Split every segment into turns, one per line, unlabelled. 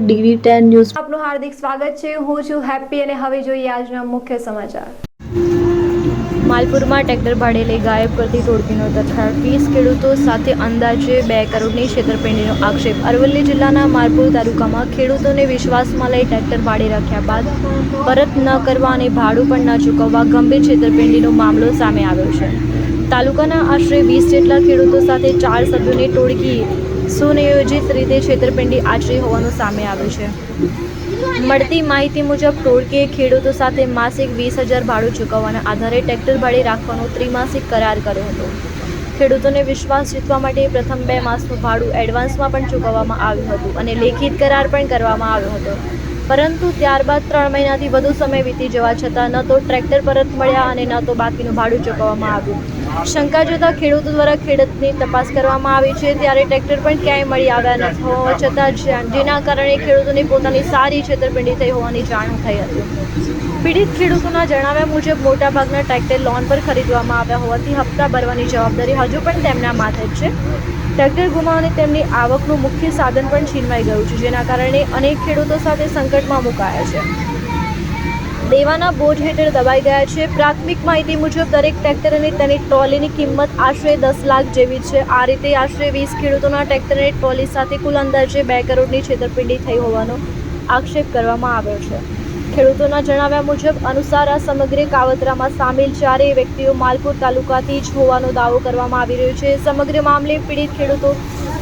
DD10 news
આપનું હાર્દિક સ્વાગત છે। હું છું હેપી અને હવે જોઈએ આજના મુખ્ય સમાચાર। માલપુરમાં ટ્રેક્ટર ભાડે લઈ ગાયબ કરતી ટોળકીનો તથ્થાર, 20 ખેડૂતો સાથે અંદાજે 2 કરોડની છેતરપિંડીનો આક્ષેપ। અરવલ્લી જિલ્લાના માલપુર તાલુકામાં ખેડૂતોને વિશ્વાસમાં લઈ ટ્રેક્ટર ભાડે રાખ્યા બાદ પરત ન કરવા અને ભાડું પણ ન ચૂકવવા ગંભીર છેતરપિંડીનો મામલો સામે આવ્યો છે। તાલુકાના આશરે 20 જેટલા ખેડૂતો સાથે 4 સભ્યોની ટોળકી સુનિયોજિત રીતે છેતરપિંડી આચરી હોવાનું સામે આવ્યું છે। મળતી માહિતી મુજબ ટોળકીએ ખેડૂતો સાથે માસિક 20,000 ભાડું ચૂકવવાના આધારે ટ્રેક્ટર ભાડે રાખવાનો ત્રિમાસિક કરાર કર્યો હતો। ખેડૂતોને વિશ્વાસ જીતવા માટે પ્રથમ 2 માસનું ભાડું એડવાન્સમાં પણ ચૂકવવામાં આવ્યું હતું અને લેખિત કરાર પણ કરવામાં આવ્યો હતો, પરંતુ ત્યારબાદ 3 મહિનાથી વધુ સમય વીતી જવા છતાં ન તો ટ્રેક્ટર પરત મળ્યા અને ન તો બાકીનું ભાડું ચૂકવવામાં આવ્યું। શંકા જતા ખેડૂતો દ્વારા ખેડૂતની તપાસ કરવામાં આવી છે, ત્યારે ટ્રેક્ટર પણ ક્યાંય મળી આવ્યા ન હોવા છતાં જેના કારણે ખેડૂતોને પોતાની સારી છેતરપિંડી થઈ હોવાની જાણ થઈ હતી। પીડિત ખેડૂતોના જણાવ્યા મુજબ મોટાભાગના ટ્રેક્ટર લોન પર ખરીદવામાં આવ્યા હોવાથી હપ્તા ભરવાની જવાબદારી હજુ પણ તેમના માથે જ છે। ટ્રેક્ટર ગુમાવવાની તેમની આવકનું મુખ્ય સાધન પણ છીનવાઈ ગયું છે, જેના કારણે અનેક ખેડૂતો સાથે સંકટમાં મુકાયા છે, દેવાના બોજ હેઠળ દબાઈ ગયા છે। પ્રાથમિક માહિતી મુજબ દરેક ટ્રેક્ટર અને તેની ટ્રોલીની કિંમત આશરે 10 લાખ જેવી છે। આ રીતે આશરે 20 ખેડૂતોના ટ્રેક્ટર અને ટ્રોલી સાથે કુલ અંદાજે 2 કરોડની છેતરપિંડી થઈ હોવાનો આક્ષેપ કરવામાં આવ્યો છે। ખેડૂતોના જણાવ્યા મુજબ અનુસાર આ સમગ્ર કાવતરામાં સામેલ 4 વ્યક્તિઓ માલપુર તાલુકાથી જ હોવાનો દાવો કરવામાં આવી રહ્યો છે। સમગ્ર મામલે પીડિત ખેડૂતો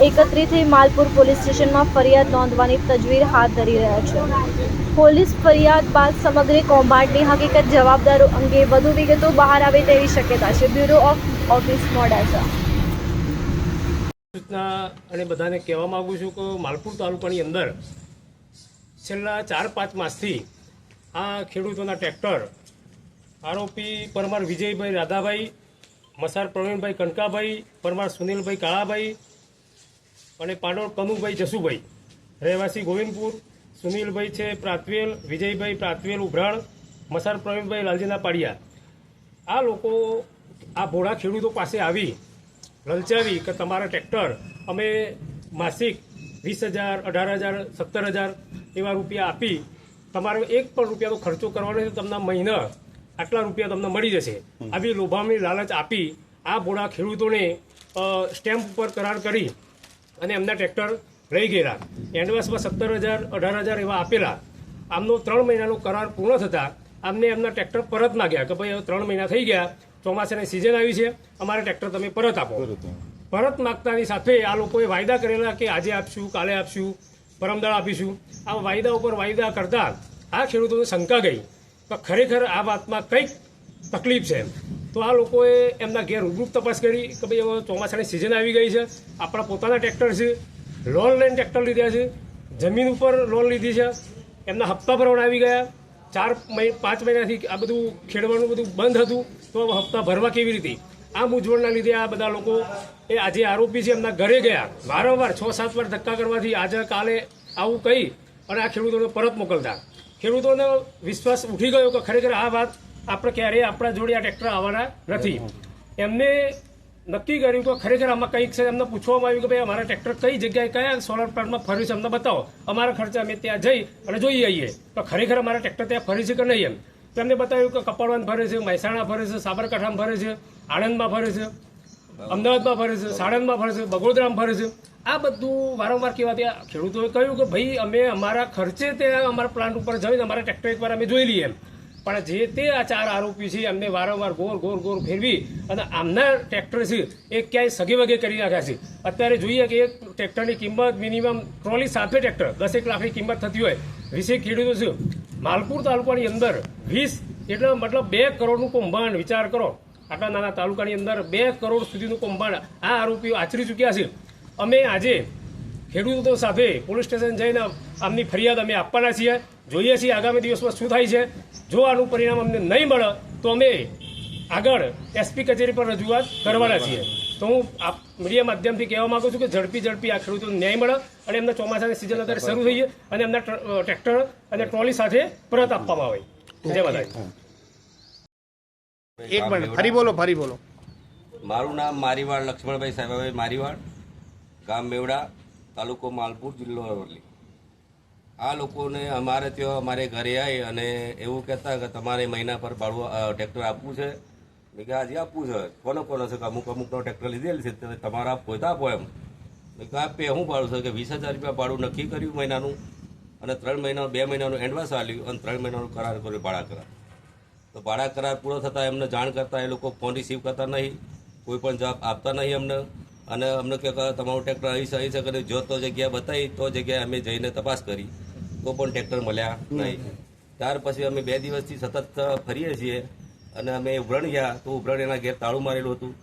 એકત્રિત થઈ માલપુર પોલીસ સ્ટેશનમાં ફરિયાદ નોંધવાની તજવીજ હાથ ધરી રહ્યા છે। પોલીસ ફરિયાદ બાદ સમગ્ર કૌભાંડની હકીકત, જવાબદારો અંગે વધુ વિગતો બહાર આવે તેવી શક્યતા છે। Bureau of office Modasa.
સૂચના અને બધાને કહેવા માગું છું કે માલપુર તાલુકાની અંદર છેલ્લા 4-5 માસથી આ ખેડૂતોના ટ્રેક્ટર આરોપી પરમાર વિજયભાઈ રાધાભાઈ, મસાર પ્રવીણભાઈ કનકાભાઈ, પરમાર સુનિલભાઈ કાળાભાઈ અને પાંડોળ કનુભાઈ જસુભાઈ, રહેવાસી ગોવિંદપુર, સુનિલભાઈ છે પ્રાતવેલ, વિજયભાઈ પ્રાતવેલ ઉભરાણ, મસાર પ્રવીણભાઈ લાલજીના પાડિયા, આ લોકો આ ભોળા ખેડૂતો પાસે આવી લલચાવી કે તમારા ટ્રેક્ટર અમે માસિક 20,000, 18,000, 17,000 એવા રૂપિયા આપી તમારે 1 પણ રૂપિયાનો ખર્ચો કરવાનો છે, તમને મહિના આટલા રૂપિયા તમને મળી જશે, આવી લોભામણી લાલચ આપી આ ભોળા ખેડૂતોને સ્ટેમ્પ ઉપર કરાર કરી અને એમના ટ્રેક્ટર લઈ ગયેલા। એડવાન્સમાં 17,000, 18,000 એવા આપેલા। આમનો 3 મહિનાનો કરાર પૂર્ણ થતાં આમને એમના ટ્રેક્ટર પરત માગ્યા કે ભાઈ હવે 3 મહિના થઈ ગયા, ચોમાસાની સિઝન આવી છે, અમારા ટ્રેક્ટર તમે પરત આપો। પરત માગતાની સાથે આ લોકોએ વાયદા કરેલા કે આજે આપશું, કાલે આપશું, પરમદાળ આપીશું। આ વાયદા ઉપર વાયદા કરતા આ ખેડૂતોને શંકા ગઈ કે ખરેખર આ વાતમાં કંઈક તકલીફ છે, તો આ લોકોએ એમના ઘેર રૂબરૂ તપાસ કરી કે ભાઈ હવે ચોમાસાની સિઝન આવી ગઈ છે, આપણા પોતાના ટ્રેક્ટર છે, લોન લઈને ટ્રેક્ટર લીધા છે, જમીન ઉપર લોન લીધી છે, એમના હપ્તા ભરવાના આવી ગયા। 4-5 મહિનાથી આ બધું ખેડવાનું બધું બંધ હતું, તો હપ્તા ભરવા કેવી રીતે? આ મૂંઝવણના લીધે આ બધા લોકો એ આજે આરોપી છે એમના ઘરે ગયા, વારંવાર 6-7 વાર ધક્કા કરવાથી આજે કાલે આવું કહી અને આ ખેડૂતોને પરત મોકલતા ખેડૂતોનો વિશ્વાસ ઉઠી ગયો કે ખરેખર આ વાત આપણે ક્યારેય આપણા જોડે આ ટ્રેક્ટર આવવાના નથી। એમને નક્કી કર્યું કે ખરેખર આમાં કંઈક છે। એમને પૂછવામાં આવ્યું કે ભાઈ અમારા ટ્રેક્ટર કઈ જગ્યાએ કયા સોલર પ્લાન્ટમાં ફર્યું છે અમને બતાવો, અમારા ખર્ચે અમે ત્યાં જઈ અને જોઈ આવીએ તો ખરેખર અમારા ટ્રેક્ટર ત્યાં ફરી છે કે નહીં એમ। તો એમને બતાવ્યું કે કપાળવાન ફરે છે, મહેસાણા ફરે છે, સાબરકાંઠામાં ફરે છે, આણંદમાં ફરે છે, અમદાવાદમાં ફરે છે, સાણંદમાં ફરે છે, બગોદરામાં ફરે છે। આ બધું વારંવાર કહેવાથી ખેડૂતોએ કહ્યું કે ભાઈ અમે અમારા ખર્ચે ત્યાં અમારા પ્લાન્ટ ઉપર જઈને અમારા ટ્રેક્ટર એકવાર અમે જોઈ લઈએ એમ। પણ જે તે આ 4 આરોપી છે એમને વારંવાર ગોર ફેરવી અને આમના ટ્રેક્ટર છે એ ક્યાંય સગે વગે કરી નાખ્યા છે। અત્યારે જોઈએ કે એક ટ્રેક્ટરની કિંમત મિનિમમ ટ્રોલી સાથે ટ્રેક્ટર 10 લાખની કિંમત થતી હોય, 20 ખેડૂતો છે માલપુર તાલુકાની અંદર 20 એટલે મતલબ 2 કરોડનું કૌભાંડ, વિચાર કરો। આટલા નાના તાલુકાની અંદર 2 કરોડ સુધીનું કૌભાંડ આ આરોપીઓ આચરી ચૂક્યા છે। અમે આજે ખેડૂતો સાથે પોલીસ સ્ટેશન જઈને આમની ફરિયાદ અમે આપવાના છીએ। જોઈએ છીએ આગામી દિવસમાં શું થાય છે। જો આનું પરિણામ અમને નહીં મળે તો અમે આગળ SP કચેરી પર રજૂઆત કરવાના છીએ। તો હું મીડિયા માધ્યમથી કહેવા માંગુ છું કે ઝડપી આ ખેડૂતોને ન્યાય મળે અને એમને ચોમાસાની સિઝન અત્યારે શરૂ થઈ છે અને એમના ટ્રેક્ટર અને ટ્રોલી સાથે પરત આપવામાં આવે। જય માતાજી।
એક મિનિટ ફરી બોલો।
મારું નામ મારીવાડ લક્ષ્મણભાઈ સાહેબાભાઈ મારીવાડ, ગામ મેવડા, તાલુકો માલપુર, જિલ્લો અરવલ્લી। આ લોકોને અમારે ત્યાં અમારે ઘરે આવી અને એવું કહેતા કે તમારે મહિના પર ભાડું ટ્રેક્ટર આપવું છે. મેં કે આજે આપવું છે. કોનો છે કે અમુકનો ટ્રેક્ટર લીધેલ છે તમારા પોતા આપો એમ. મેં કે આપે શું ભાડું છે કે 20,000 રૂપિયા ભાડું નક્કી કર્યું મહિનાનું અને 3 મહિના 2 મહિનાનું એડવાન્સ આપ્યું અને 3 મહિનાનું કરાર કર્યો ભાડા કરાર. તો ભાડા કરાર પૂરો થતાં એમને જાણ કરતાં એ લોકો ફોન રિસીવ કરતા નહીં, કોઈ પણ જવાબ આપતા નહીં અમને. અને અમને કે તમારું ટ્રેક્ટર અહીં શકે જો તો જગ્યા બતાવી તો જગ્યાએ અમે જઈને તપાસ કરી તો પણ ટ્રેક્ટર મળ્યા નહીં. ત્યાર પછી અમે 2 દિવસથી સતત ફરીએ છીએ અને અમે ઉભરણ ગયા તો ઉભરણ એના ઘેર તાળું મારેલું હતું.